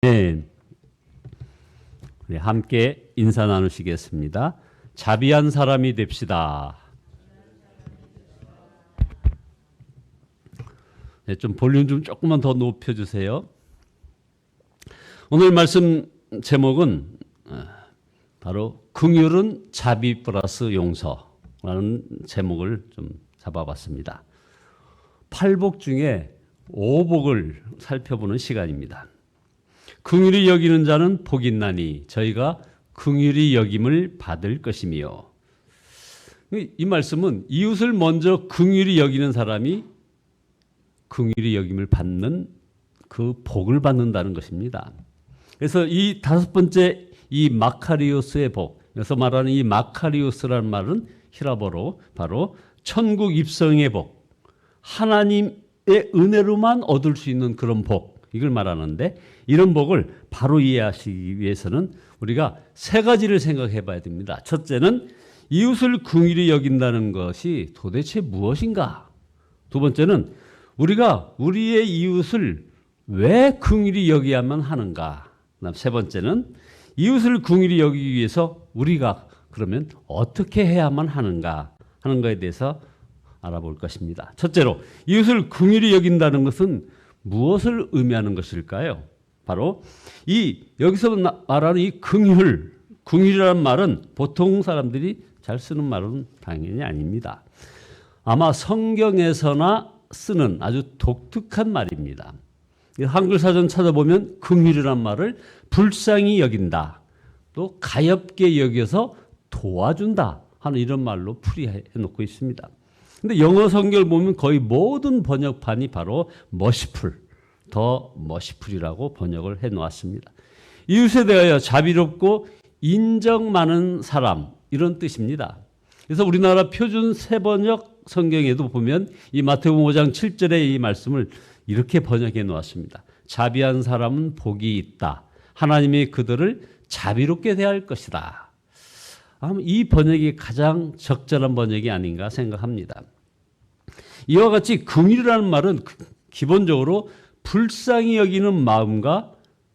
네, 함께 인사 나누시겠습니다. 자비한 사람이 됩시다. 네, 좀 볼륨 좀 조금만 더 높여주세요. 오늘 말씀 제목은 바로 긍휼은 자비 플러스 용서라는 제목을 좀 잡아봤습니다. 8복 중에 5복을 살펴보는 시간입니다. 긍휼히 여기는 자는 복이 있나니 저희가 긍휼히 여김을 받을 것이며, 이 말씀은 이웃을 먼저 긍휼히 여기는 사람이 긍휼히 여김을 받는 그 복을 받는다는 것입니다. 그래서 이 다섯 번째 이 마카리오스의 복, 여기서 말하는 이 마카리오스라는 말은 히라보로 바로 천국 입성의 복, 하나님의 은혜로만 얻을 수 있는 그런 복, 이걸 말하는데, 이런 복을 바로 이해하시기 위해서는 우리가 세 가지를 생각해 봐야 됩니다. 첫째는 이웃을 긍휼히 여긴다는 것이 도대체 무엇인가? 두 번째는 우리가 우리의 이웃을 왜 긍휼히 여겨야만 하는가? 세 번째는 이웃을 긍휼히 여기기 위해서 우리가 그러면 어떻게 해야만 하는가 하는 것에 대해서 알아볼 것입니다. 첫째로 이웃을 긍휼히 여긴다는 것은 무엇을 의미하는 것일까요? 바로 이 여기서 말하는 이 긍휼이라는 말은 보통 사람들이 잘 쓰는 말은 당연히 아닙니다. 아마 성경에서나 쓰는 아주 독특한 말입니다. 한글 사전 찾아보면 긍휼이라는 말을 불쌍히 여긴다, 또 가엾게 여겨서 도와준다 하는 이런 말로 풀이해 놓고 있습니다. 근데 영어 성경을 보면 거의 모든 번역판이 바로 merciful, 더 merciful이라고 번역을 해 놓았습니다. 이웃에 대하여 자비롭고 인정 많은 사람, 이런 뜻입니다. 그래서 우리나라 표준 새번역 성경에도 보면 이 마태복음 5장 7절의 이 말씀을 이렇게 번역해 놓았습니다. 자비한 사람은 복이 있다. 하나님이 그들을 자비롭게 대할 것이다. 이 번역이 가장 적절한 번역이 아닌가 생각합니다. 이와 같이 긍휼이라는 말은 기본적으로 불쌍히 여기는 마음과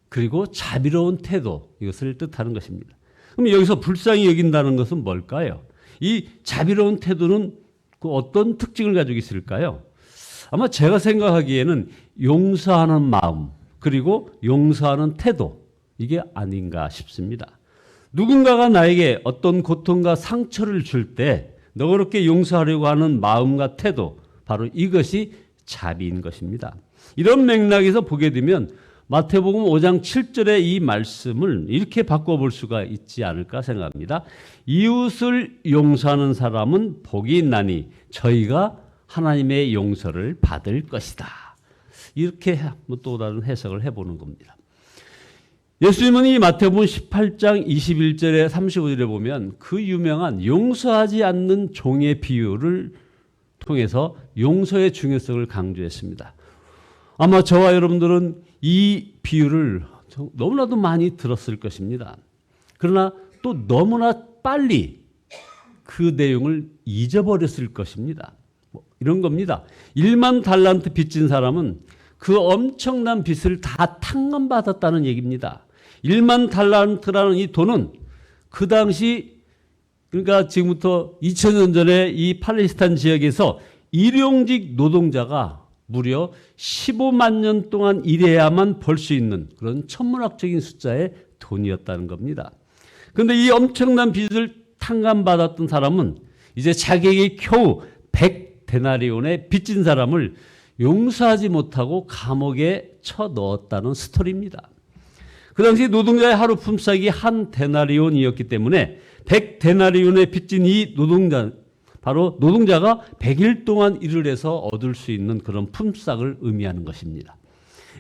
그리고 자비로운 태도, 이것을 뜻하는 것입니다. 그럼 여기서 불쌍히 여긴다는 것은 뭘까요? 이 자비로운 태도는 그 어떤 특징을 가지고 있을까요? 아마 제가 생각하기에는 용서하는 마음, 그리고 용서하는 태도, 이게 아닌가 싶습니다. 누군가가 나에게 어떤 고통과 상처를 줄 때 너그럽게 용서하려고 하는 마음과 태도, 바로 이것이 자비인 것입니다. 이런 맥락에서 보게 되면 마태복음 5장 7절의 이 말씀을 이렇게 바꿔볼 수가 있지 않을까 생각합니다. 이웃을 용서하는 사람은 복이 있나니 저희가 하나님의 용서를 받을 것이다. 이렇게 또 다른 해석을 해보는 겁니다. 예수님은 이 마태복음 18장 21절에 35절에 보면 그 유명한 용서하지 않는 종의 비유를 통해서 용서의 중요성을 강조했습니다. 아마 저와 여러분들은 이 비유를 너무나도 많이 들었을 것입니다. 그러나 또 너무나 빨리 그 내용을 잊어버렸을 것입니다. 이런 겁니다. 1만 달란트 빚진 사람은 그 엄청난 빚을 다 탕감받았다는 얘기입니다. 1만 달란트라는 이 돈은 그 당시, 그러니까 지금부터 2000년 전에 이 팔레스타인 지역에서 일용직 노동자가 무려 15만 년 동안 일해야만 벌 수 있는 그런 천문학적인 숫자의 돈이었다는 겁니다. 그런데 이 엄청난 빚을 탕감받았던 사람은 이제 자기에게 겨우 100데나리온의 빚진 사람을 용서하지 못하고 감옥에 쳐넣었다는 스토리입니다. 그 당시 노동자의 하루 품삯이 한 데나리온이었기 때문에 100데나리온의 빚진 이 노동자, 바로 노동자가 100일 동안 일을 해서 얻을 수 있는 그런 품삯을 의미하는 것입니다.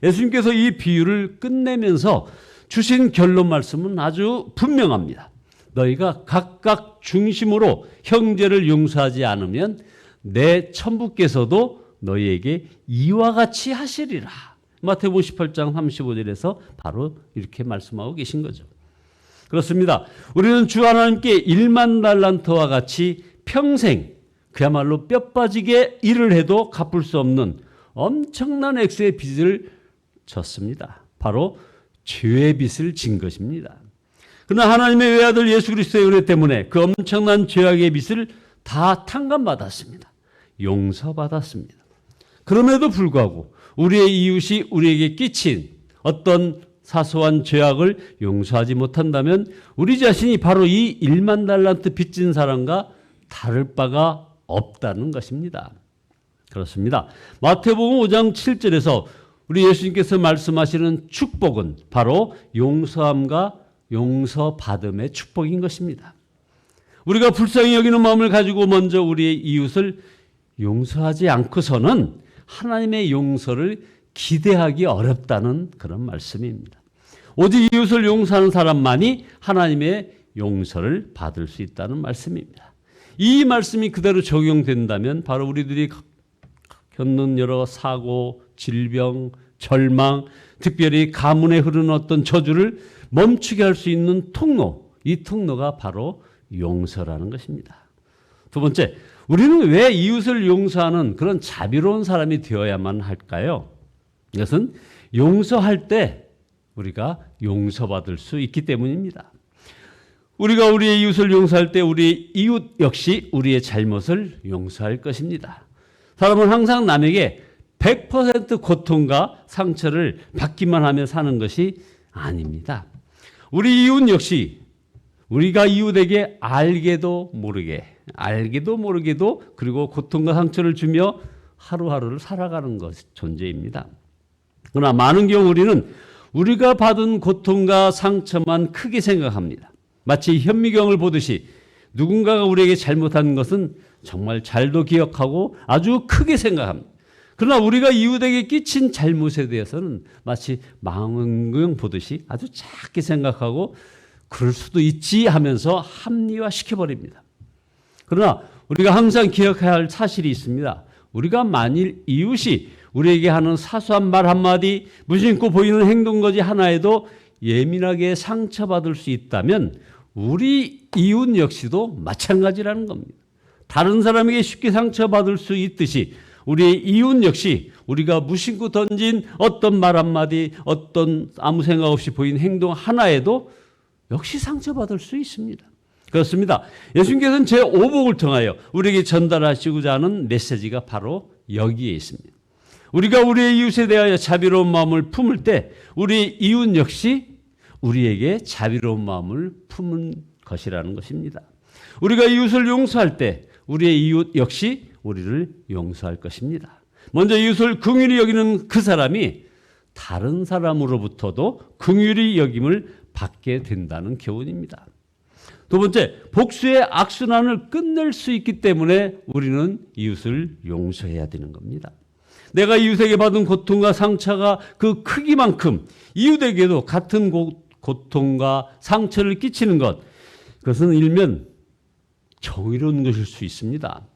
예수님께서 이 비유를 끝내면서 주신 결론 말씀은 아주 분명합니다. 너희가 각각 중심으로 형제를 용서하지 않으면 내 천부께서도 너희에게 이와 같이 하시리라. 마태복음 18장 35절에서 바로 이렇게 말씀하고 계신 거죠. 그렇습니다. 우리는 주 하나님께 1만 달란트와 같이 평생 그야말로 뼈 빠지게 일을 해도 갚을 수 없는 엄청난 액수의 빚을 졌습니다. 바로 죄의 빚을 진 것입니다. 그러나 하나님의 외아들 예수 그리스도의 은혜 때문에 그 엄청난 죄악의 빚을 다 탕감받았습니다. 용서받았습니다. 그럼에도 불구하고 우리의 이웃이 우리에게 끼친 어떤 사소한 죄악을 용서하지 못한다면 우리 자신이 바로 이 1만 달란트 빚진 사람과 다를 바가 없다는 것입니다. 그렇습니다. 마태복음 5장 7절에서 우리 예수님께서 말씀하시는 축복은 바로 용서함과 용서받음의 축복인 것입니다. 우리가 불쌍히 여기는 마음을 가지고 먼저 우리의 이웃을 용서하지 않고서는 하나님의 용서를 기대하기 어렵다는 그런 말씀입니다. 오직 이웃을 용서하는 사람만이 하나님의 용서를 받을 수 있다는 말씀입니다. 이 말씀이 그대로 적용된다면 바로 우리들이 겪는 여러 사고, 질병, 절망, 특별히 가문에 흐르는 어떤 저주를 멈추게 할 수 있는 통로, 이 통로가 바로 용서라는 것입니다. 두 번째, 우리는 왜 이웃을 용서하는 그런 자비로운 사람이 되어야만 할까요? 이것은 용서할 때 우리가 용서받을 수 있기 때문입니다. 우리가 우리의 이웃을 용서할 때 우리 이웃 역시 우리의 잘못을 용서할 것입니다. 사람은 항상 남에게 100% 고통과 상처를 받기만 하며 사는 것이 아닙니다. 우리 이웃 역시 우리가 이웃에게 알게도 모르게도 그리고 고통과 상처를 주며 하루하루를 살아가는 존재입니다. 그러나 많은 경우 우리는 우리가 받은 고통과 상처만 크게 생각합니다. 마치 현미경을 보듯이 누군가가 우리에게 잘못한 것은 정말 잘도 기억하고 아주 크게 생각합니다. 그러나 우리가 이웃에게 끼친 잘못에 대해서는 마치 망원경 보듯이 아주 작게 생각하고 그럴 수도 있지 하면서 합리화시켜버립니다. 그러나 우리가 항상 기억해야 할 사실이 있습니다. 우리가 만일 이웃이 우리에게 하는 사소한 말 한마디, 무심코 보이는 행동거지 하나에도 예민하게 상처받을 수 있다면 우리 이웃 역시도 마찬가지라는 겁니다. 다른 사람에게 쉽게 상처받을 수 있듯이 우리의 이웃 역시 우리가 무심코 던진 어떤 말 한마디, 어떤 아무 생각 없이 보이는 행동 하나에도 역시 상처받을 수 있습니다. 그렇습니다. 예수님께서는 제5복을 통하여 우리에게 전달하시고자 하는 메시지가 바로 여기에 있습니다. 우리가 우리의 이웃에 대하여 자비로운 마음을 품을 때 우리 이웃 역시 우리에게 자비로운 마음을 품은 것이라는 것입니다. 우리가 이웃을 용서할 때 우리의 이웃 역시 우리를 용서할 것입니다. 먼저 이웃을 긍휼히 여기는 그 사람이 다른 사람으로부터도 긍휼히 여김을 받게 된다는 교훈입니다. 두 번째, 복수의 악순환을 끝낼 수 있기 때문에 우리는 이웃을 용서해야 되는 겁니다. 내가 이웃에게 받은 고통과 상처가 그 크기만큼 이웃에게도 같은 고통과 상처를 끼치는 것, 그것은 일면 정의로운 것일 수 있습니다.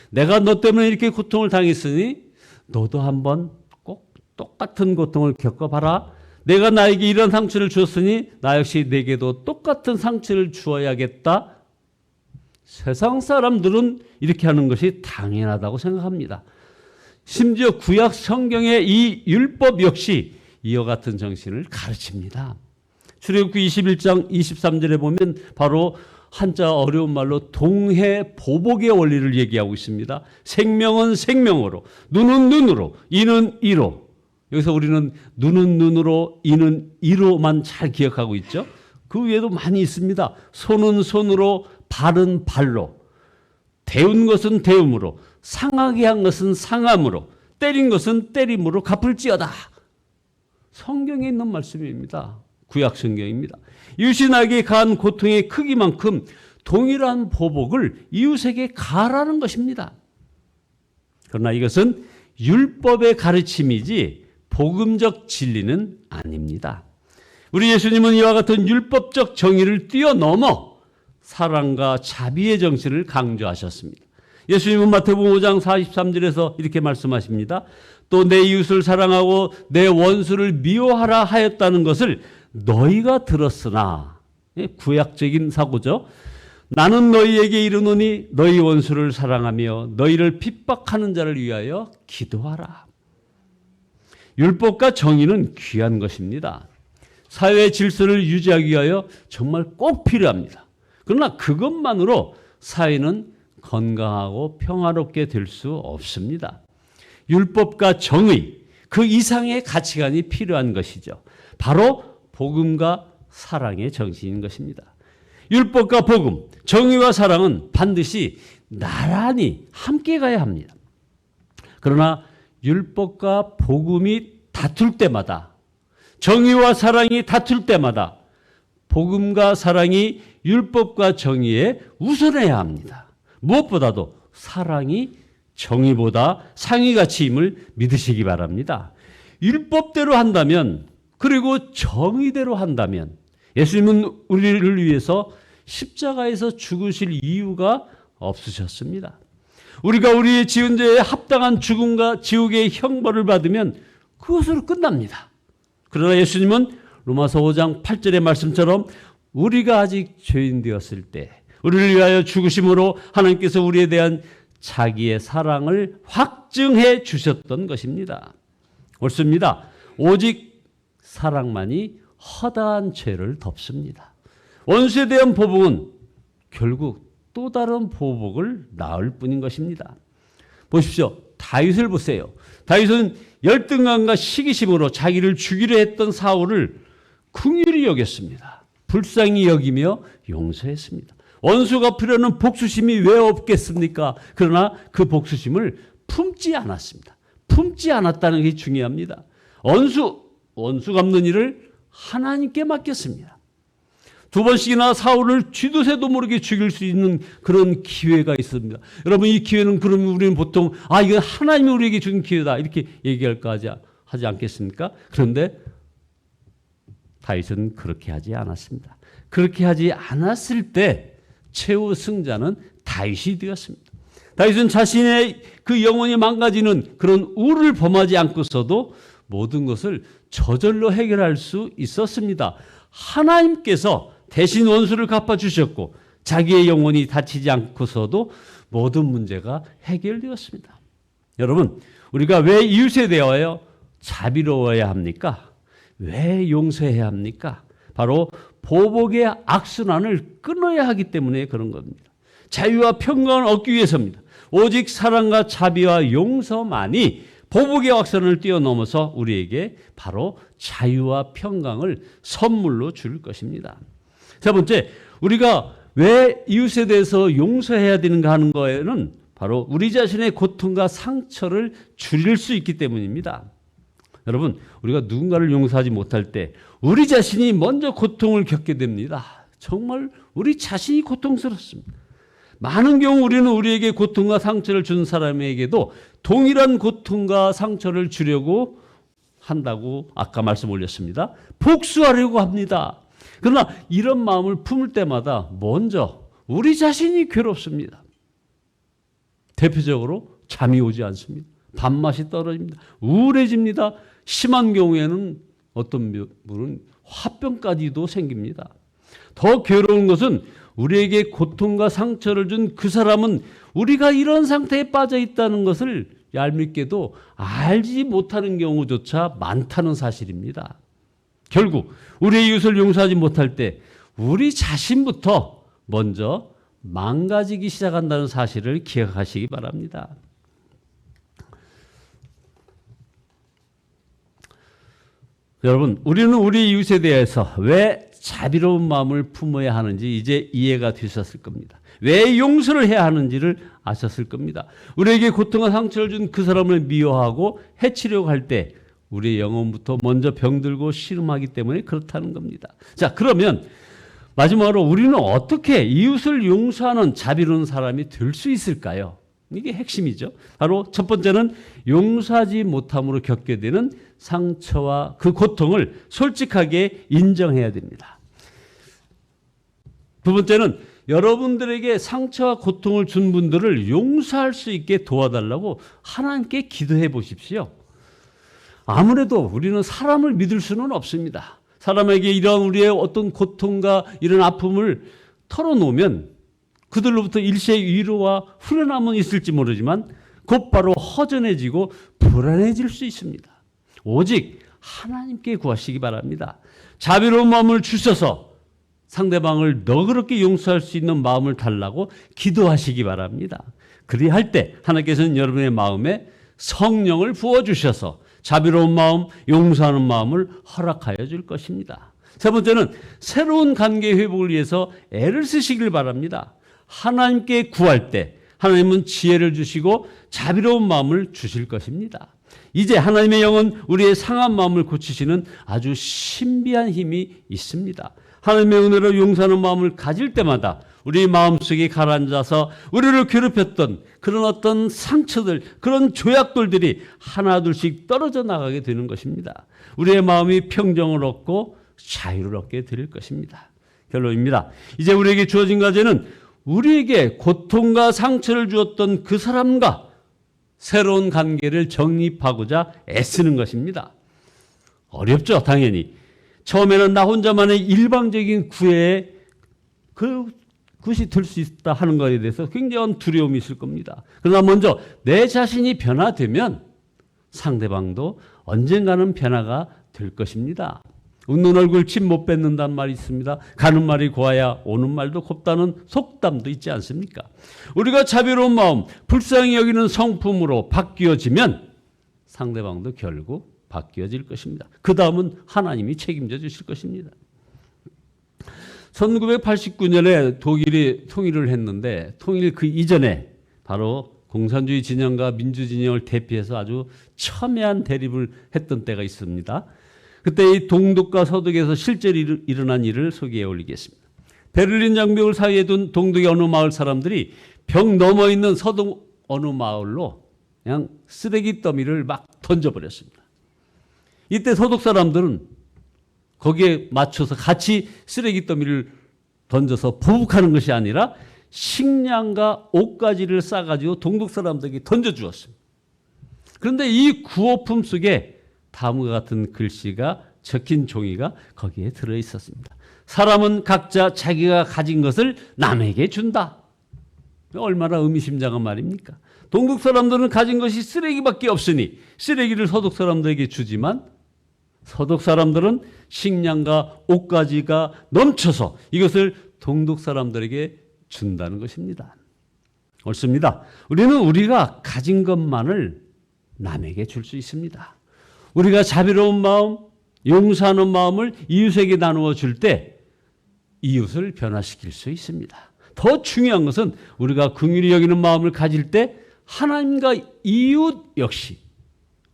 내가 너 때문에 이렇게 고통을 당했으니 너도 한번 꼭 똑같은 고통을 겪어봐라. 내가 나에게 이런 상처를 주었으니 나 역시 내게도 똑같은 상처를 주어야겠다. 세상 사람들은 이렇게 하는 것이 당연하다고 생각합니다. 심지어 구약 성경의 이 율법 역시 이와 같은 정신을 가르칩니다. 출애굽기 21장 23절에 보면 바로 한자 어려운 말로 동해보복의 원리를 얘기하고 있습니다. 생명은 생명으로, 눈은 눈으로, 이는 이로. 여기서 우리는 눈은 눈으로, 이는 이로만 잘 기억하고 있죠. 그 외에도 많이 있습니다. 손은 손으로, 발은 발로, 대운 것은 대음으로, 상하게 한 것은 상함으로, 때린 것은 때림으로 갚을지어다. 성경에 있는 말씀입니다. 구약 성경입니다. 이웃이 나에게 가한 고통의 크기만큼 동일한 보복을 이웃에게 가하라는 것입니다. 그러나 이것은 율법의 가르침이지 복음적 진리는 아닙니다. 우리 예수님은 이와 같은 율법적 정의를 뛰어넘어 사랑과 자비의 정신을 강조하셨습니다. 예수님은 마태복음 5장 43절에서 이렇게 말씀하십니다. 또 내 이웃을 사랑하고 내 원수를 미워하라 하였다는 것을 너희가 들었으나, 구약적인 사고죠. 나는 너희에게 이르노니 너희 원수를 사랑하며 너희를 핍박하는 자를 위하여 기도하라. 율법과 정의는 귀한 것입니다. 사회 질서를 유지하기 위하여 정말 꼭 필요합니다. 그러나 그것만으로 사회는 건강하고 평화롭게 될 수 없습니다. 율법과 정의, 그 이상의 가치관이 필요한 것이죠. 바로 복음과 사랑의 정신인 것입니다. 율법과 복음, 정의와 사랑은 반드시 나란히 함께 가야 합니다. 그러나 율법과 복음이 다툴 때마다, 정의와 사랑이 다툴 때마다 복음과 사랑이 율법과 정의에 우선해야 합니다. 무엇보다도 사랑이 정의보다 상위가치임을 믿으시기 바랍니다. 율법대로 한다면, 그리고 정의대로 한다면 예수님은 우리를 위해서 십자가에서 죽으실 이유가 없으셨습니다. 우리가 우리의 지은 죄에 합당한 죽음과 지옥의 형벌을 받으면 그것으로 끝납니다. 그러나 예수님은 로마서 5장 8절의 말씀처럼 우리가 아직 죄인 되었을 때 우리를 위하여 죽으심으로 하나님께서 우리에 대한 자기의 사랑을 확증해 주셨던 것입니다. 옳습니다. 오직 사랑만이 허다한 죄를 덮습니다. 원수에 대한 보복은 결국 또 다른 보복을 낳을 뿐인 것입니다. 보십시오. 다윗을 보세요. 다윗은 열등감과 시기심으로 자기를 죽이려 했던 사울을 긍휼히 여겼습니다. 불쌍히 여기며 용서했습니다. 원수 갚으려는 복수심이 왜 없겠습니까? 그러나 그 복수심을 품지 않았습니다. 품지 않았다는 게 중요합니다. 원수 갚는 일을 하나님께 맡겼습니다. 두 번씩이나 사울을 쥐도새도 모르게 죽일 수 있는 그런 기회가 있습니다. 여러분, 이 기회는 그러면 우리는 보통 이건 하나님이 우리에게 준 기회다 이렇게 얘기할까 하지 않겠습니까? 그런데 다윗은 그렇게 하지 않았습니다. 그렇게 하지 않았을 때 최후 승자는 다윗이 되었습니다. 다윗은 자신의 그 영혼이 망가지는 그런 우를 범하지 않고서도 모든 것을 저절로 해결할 수 있었습니다. 하나님께서 대신 원수를 갚아주셨고 자기의 영혼이 다치지 않고서도 모든 문제가 해결되었습니다. 여러분, 우리가 왜 이웃에 대하여 자비로워야 합니까? 왜 용서해야 합니까? 바로 보복의 악순환을 끊어야 하기 때문에 그런 겁니다. 자유와 평강을 얻기 위해서입니다. 오직 사랑과 자비와 용서만이 보복의 악순환을 뛰어넘어서 우리에게 바로 자유와 평강을 선물로 줄 것입니다. 세 번째, 우리가 왜 이웃에 대해서 용서해야 되는가 하는 거에는 바로 우리 자신의 고통과 상처를 줄일 수 있기 때문입니다. 여러분, 우리가 누군가를 용서하지 못할 때 우리 자신이 먼저 고통을 겪게 됩니다. 정말 우리 자신이 고통스럽습니다. 많은 경우 우리는 우리에게 고통과 상처를 준 사람에게도 동일한 고통과 상처를 주려고 한다고 아까 말씀 올렸습니다. 복수하려고 합니다. 그러나 이런 마음을 품을 때마다 먼저 우리 자신이 괴롭습니다. 대표적으로 잠이 오지 않습니다. 밥맛이 떨어집니다. 우울해집니다. 심한 경우에는 어떤 분은 화병까지도 생깁니다. 더 괴로운 것은 우리에게 고통과 상처를 준 그 사람은 우리가 이런 상태에 빠져 있다는 것을 얄밉게도 알지 못하는 경우조차 많다는 사실입니다. 결국 우리의 이웃을 용서하지 못할 때 우리 자신부터 먼저 망가지기 시작한다는 사실을 기억하시기 바랍니다. 여러분, 우리는 우리 이웃에 대해서 왜 자비로운 마음을 품어야 하는지 이제 이해가 되셨을 겁니다. 왜 용서를 해야 하는지를 아셨을 겁니다. 우리에게 고통과 상처를 준 그 사람을 미워하고 해치려고 할 때 우리의 영혼부터 먼저 병들고 씨름하기 때문에 그렇다는 겁니다. 자, 그러면 마지막으로 우리는 어떻게 이웃을 용서하는 자비로운 사람이 될 수 있을까요? 이게 핵심이죠. 바로 첫 번째는 용서하지 못함으로 겪게 되는 상처와 그 고통을 솔직하게 인정해야 됩니다. 두 번째는 여러분들에게 상처와 고통을 준 분들을 용서할 수 있게 도와달라고 하나님께 기도해 보십시오. 아무래도 우리는 사람을 믿을 수는 없습니다. 사람에게 이런 우리의 어떤 고통과 이런 아픔을 털어놓으면 그들로부터 일시의 위로와 후련함은 있을지 모르지만 곧바로 허전해지고 불안해질 수 있습니다. 오직 하나님께 구하시기 바랍니다. 자비로운 마음을 주셔서 상대방을 너그럽게 용서할 수 있는 마음을 달라고 기도하시기 바랍니다. 그리할 때 하나님께서는 여러분의 마음에 성령을 부어주셔서 자비로운 마음, 용서하는 마음을 허락하여 줄 것입니다. 세 번째는 새로운 관계 회복을 위해서 애를 쓰시길 바랍니다. 하나님께 구할 때 하나님은 지혜를 주시고 자비로운 마음을 주실 것입니다. 이제 하나님의 영은 우리의 상한 마음을 고치시는 아주 신비한 힘이 있습니다. 하나님의 은혜로 용서하는 마음을 가질 때마다 우리 마음속에 가라앉아서 우리를 괴롭혔던 그런 어떤 상처들, 그런 조약돌들이 하나둘씩 떨어져 나가게 되는 것입니다. 우리의 마음이 평정을 얻고 자유를 얻게 될 것입니다. 결론입니다. 이제 우리에게 주어진 과제는 우리에게 고통과 상처를 주었던 그 사람과 새로운 관계를 정립하고자 애쓰는 것입니다. 어렵죠, 당연히. 처음에는 나 혼자만의 일방적인 구애에 그것이 될 수 있다 하는 것에 대해서 굉장한 두려움이 있을 겁니다. 그러나 먼저 내 자신이 변화되면 상대방도 언젠가는 변화가 될 것입니다. 웃는 얼굴 침 못 뱉는다는 말이 있습니다. 가는 말이 고와야 오는 말도 곱다는 속담도 있지 않습니까? 우리가 자비로운 마음, 불쌍히 여기는 성품으로 바뀌어지면 상대방도 결국 바뀌어질 것입니다. 그 다음은 하나님이 책임져 주실 것입니다. 1989년에 독일이 통일을 했는데 통일 그 이전에 바로 공산주의 진영과 민주 진영을 대피해서 아주 첨예한 대립을 했던 때가 있습니다. 그때 이 동독과 서독에서 실제로 일어난 일을 소개해 올리겠습니다. 베를린 장벽을 사이에 둔 동독의 어느 마을 사람들이 벽 넘어 있는 서독 어느 마을로 그냥 쓰레기 더미를 막 던져버렸습니다. 이때 서독 사람들은 거기에 맞춰서 같이 쓰레기 더미를 던져서 보복하는 것이 아니라 식량과 옷가지를 싸가지고 동독 사람들에게 던져주었습니다. 그런데 이 구호품 속에 다음과 같은 글씨가 적힌 종이가 거기에 들어있었습니다. 사람은 각자 자기가 가진 것을 남에게 준다. 얼마나 의미심장한 말입니까? 동독 사람들은 가진 것이 쓰레기밖에 없으니 쓰레기를 서독 사람들에게 주지만 서독 사람들은 식량과 옷가지가 넘쳐서 이것을 동독 사람들에게 준다는 것입니다. 옳습니다. 우리는 우리가 가진 것만을 남에게 줄 수 있습니다. 우리가 자비로운 마음, 용서하는 마음을 이웃에게 나누어 줄 때 이웃을 변화시킬 수 있습니다. 더 중요한 것은 우리가 긍휼히 여기는 마음을 가질 때 하나님과 이웃 역시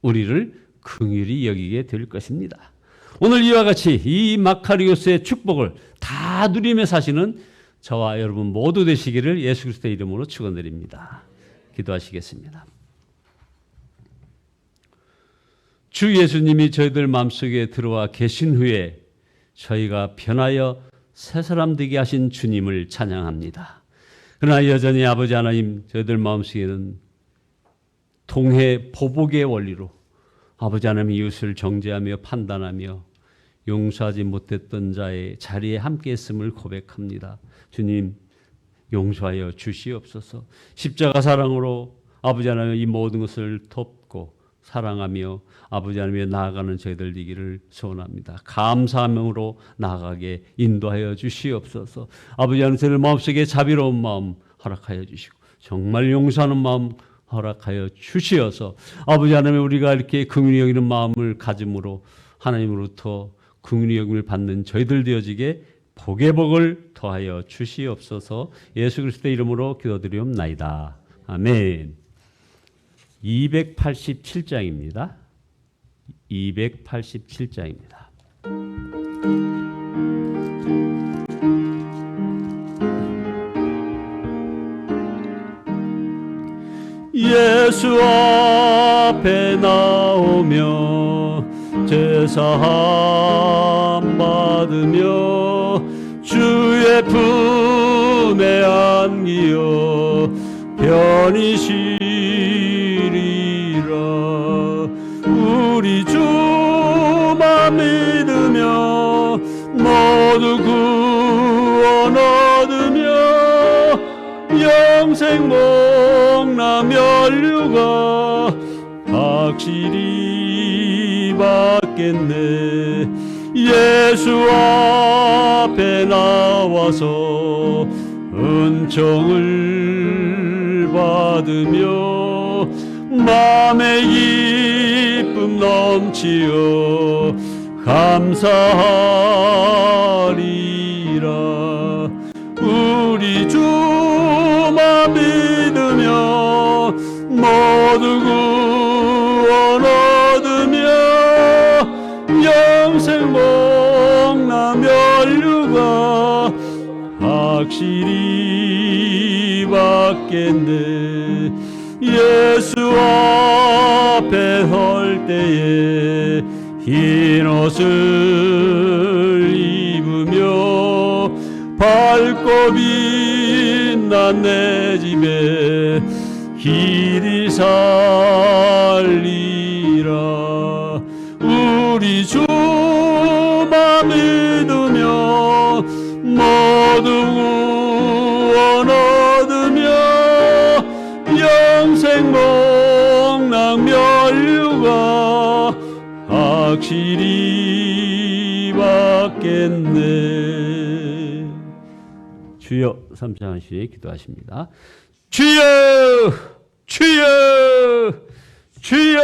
우리를 긍휼히 여기게 될 것입니다. 오늘 이와 같이 이 마카리오스의 축복을 다 누리며 사시는 저와 여러분 모두 되시기를 예수 그리스도의 이름으로 축원드립니다. 기도하시겠습니다. 주 예수님이 저희들 마음속에 들어와 계신 후에 저희가 변하여 새 사람 되게 하신 주님을 찬양합니다. 그러나 여전히 아버지 하나님 저희들 마음속에는 동해 보복의 원리로 아버지 하나님 이웃을 정죄하며 판단하며 용서하지 못했던 자의 자리에 함께 있음을 고백합니다. 주님 용서하여 주시옵소서. 십자가 사랑으로 아버지 하나님 이 모든 것을 덮고 사랑하며 아버지 하나님에 나아가는 저희들 되기를 소원합니다. 감사함으로 나아가게 인도하여 주시옵소서. 아버지 하나님 저희들 마음속에 자비로운 마음 허락하여 주시고 정말 용서하는 마음 허락하여 주시어서 아버지 하나님 우리가 이렇게 긍휼히 여기는 마음을 가짐으로 하나님으로부터 긍휼히 여김을 받는 저희들 되어지게 복의 복을 더하여 주시옵소서. 예수 그리스도의 이름으로 기도드리옵나이다. 아멘. 287장입니다. 287장입니다. 예수 앞에 나오며 제사함 받으며 주의 품에 안기어 편히 쉬리라. 우리 주만 믿으며 모두 구원 얻으며 영생 복남 멸류가 확실히 받겠네. 예수 앞에 나와서 은총을 받으며 마음의 기쁨 넘치어 감사하리라. 우리 주만 믿으며 모두 구원 얻으며 영생 복나 면류가 확실히 받겠네. 예수 앞에 설 때에 흰 옷을 입으며 밝고 빛난 내 집에 길이 살리라. 우리 주만 믿으며 모두 구원 얻으며 영생 복락 면류가 확실히 받겠네. 주여 삼창하시 기도하십니다. 주여 주여 주여